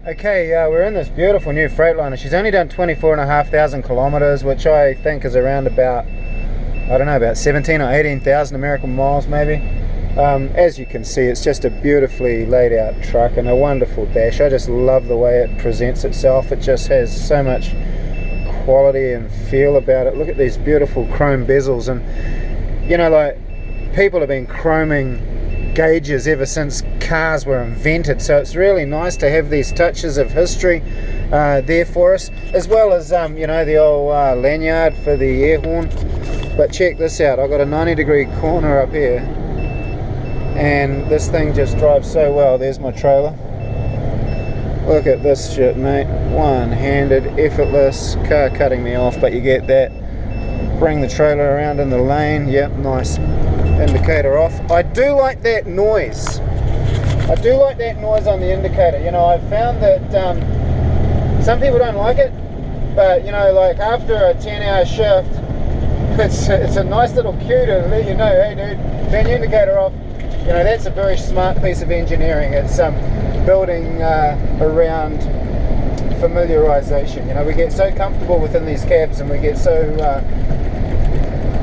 Okay, we're in this beautiful new Freightliner. She's only done 24,500 kilometers, which I think is around about, I don't know, about 17 or 18,000 American miles maybe. As you can see, it's just a beautifully laid out truck and a wonderful dash. I just love the way it presents itself. It just has so much quality and feel about it. Look at these beautiful chrome bezels, and you know, like, people have been chroming gauges ever since cars were invented, so it's really nice to have these touches of history there for us, as well as you know, the old lanyard for the air horn. But check this out, I've got a 90-degree corner up here, and this thing just drives so well. There's my trailer. Look at this shit, mate. One-handed, effortless, car cutting me off, but you get that. Bring the trailer around in the lane. Yep, nice. Indicator off. I do like that noise. I do like that noise on the indicator. You know, I've found that some people don't like it, but you know, like after a 10-hour shift, it's a nice little cue to let you know, hey dude, turn your indicator off. You know, that's a very smart piece of engineering. It's building around familiarization. You know, we get so comfortable within these cabs, and we get so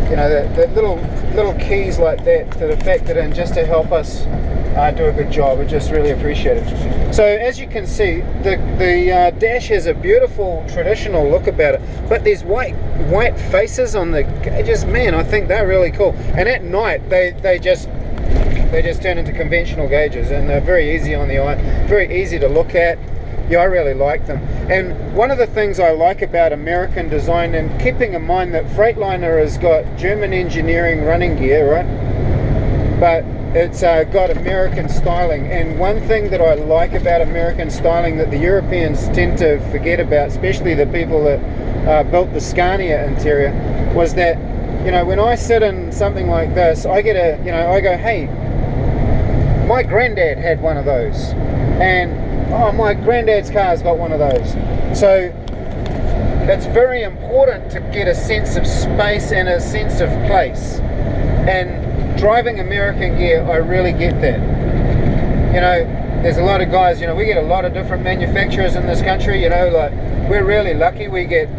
you know, that little keys like that to the factored in just to help us do a good job. We just really appreciate it. So as you can see, the dash has a beautiful traditional look about it, but these white faces on the gauges, man, I think they're really cool. And at night they just turn into conventional gauges, and they're very easy on the eye, very easy to look at. Yeah, I really like them. And one of the things I like about American design, and keeping in mind that Freightliner has got German engineering running gear, right? But it's got American styling. And one thing that I like about American styling that the Europeans tend to forget about, especially the people that built the Scania interior, was that, you know, when I sit in something like this, I get a, you know, I go, hey, my granddad had one of those, and oh, my granddad's car's got one of those. So it's very important to get a sense of space and a sense of place. And driving American gear, I really get that. You know, there's a lot of guys, you know, we get a lot of different manufacturers in this country, you know, like, we're really lucky. We get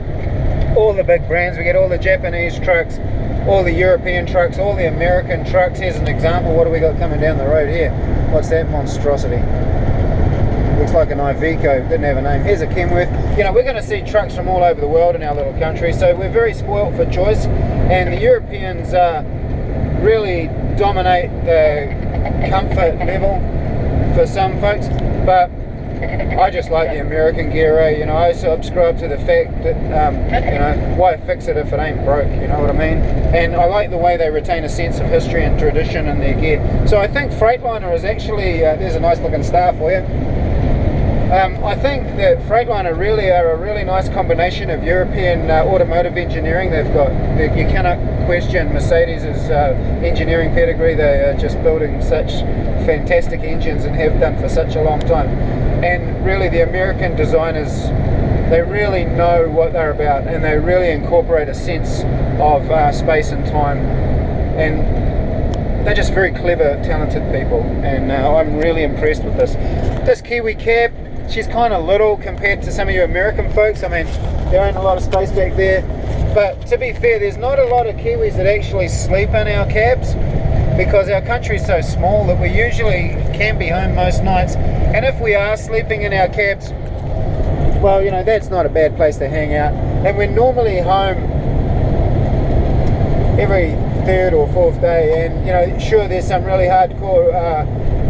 all the big brands, we get all the Japanese trucks, all the European trucks, all the American trucks. Here's an example. What do we got coming down the road here? What's that monstrosity? Looks like an Iveco, didn't have a name. Here's a Kenworth. You know, we're going to see trucks from all over the world in our little country, so we're very spoilt for choice, and the Europeans really dominate the comfort level for some folks, but I just like the American gear. You know, I subscribe to the fact that, you know, why fix it if it ain't broke, you know what I mean? And I like the way they retain a sense of history and tradition in their gear. So I think Freightliner is actually, there's a nice looking star for you. I think that Freightliner really are a really nice combination of European automotive engineering. They've got, you cannot question Mercedes' engineering pedigree. They are just building such fantastic engines and have done for such a long time. And really the American designers, they really know what they're about, and they really incorporate a sense of space and time. And they're just very clever, talented people, and I'm really impressed with this. This Kiwi cab, she's kind of little compared to some of you American folks. I mean, there ain't a lot of space back there, but to be fair, there's not a lot of Kiwis that actually sleep in our cabs, because our country's so small that we usually can be home most nights. And if we are sleeping in our cabs, well, you know, that's not a bad place to hang out. And we're normally home every third or fourth day, and you know, sure, there's some really hardcore,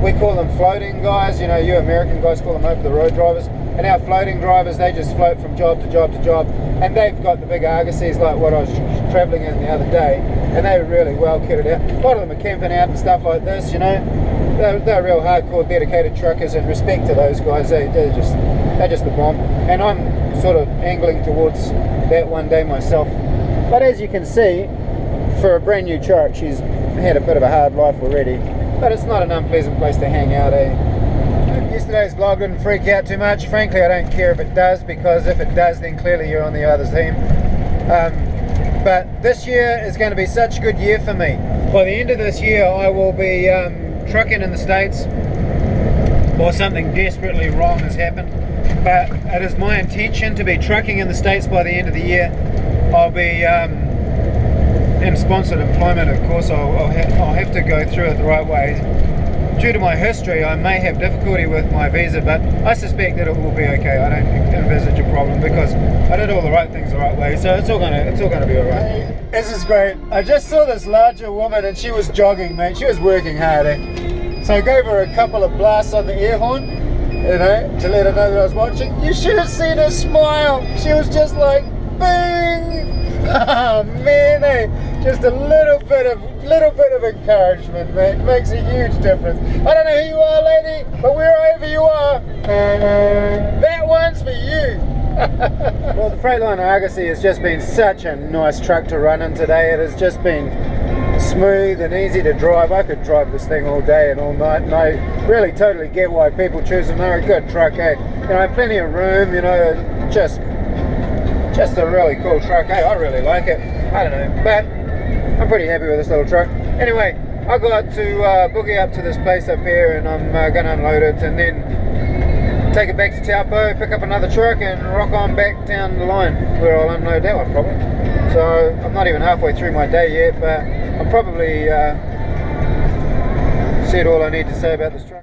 we call them floating guys, you know, you American guys call them over the road drivers, and our floating drivers, they just float from job to job to job, and they've got the big argosies like what I was travelling in the other day, and they're really well kitted out. A lot of them are camping out and stuff like this, you know. They're real hardcore dedicated truckers, and respect to those guys. They're just the bomb, and I'm sort of angling towards that one day myself. But as you can see, for a brand new truck, she's had a bit of a hard life already, but it's not an unpleasant place to hang out, eh? Yesterday's vlog didn't freak out too much. Frankly, I don't care if it does, because if it does, then clearly you're on the other team. But this year is going to be such a good year for me. By the end of this year, I will be trucking in the States, or something desperately wrong has happened, but it is my intention to be trucking in the States by the end of the year. I'll be in sponsored employment, of course. I'll have to go through it the right way. Due to my history, I may have difficulty with my visa, but I suspect that it will be okay. I don't envisage a problem because I did all the right things the right way, so it's all gonna be alright. This is great. I just saw this larger woman and she was jogging, mate. She was working hard, eh? So I gave her a couple of blasts on the air horn, you know, to let her know that I was watching. You should have seen her smile. She was just like, bing! Oh man, eh? Just a little bit of encouragement, mate. Makes a huge difference. I don't know who you are, lady, but wherever you are, that one's for you. Well, the Freightliner Argosy has just been such a nice truck to run in today. It has just been smooth and easy to drive. I could drive this thing all day and all night, and I really totally get why people choose them. They're a good truck, eh? You know, plenty of room, you know, just a really cool truck, eh? I really like it. I don't know, but I'm pretty happy with this little truck. Anyway, I got to boogie up to this place up here, and I'm going to unload it and then take it back to Taupo, pick up another truck and rock on back down the line where I'll unload that one probably. So I'm not even halfway through my day yet, but I'm probably said all I need to say about this truck.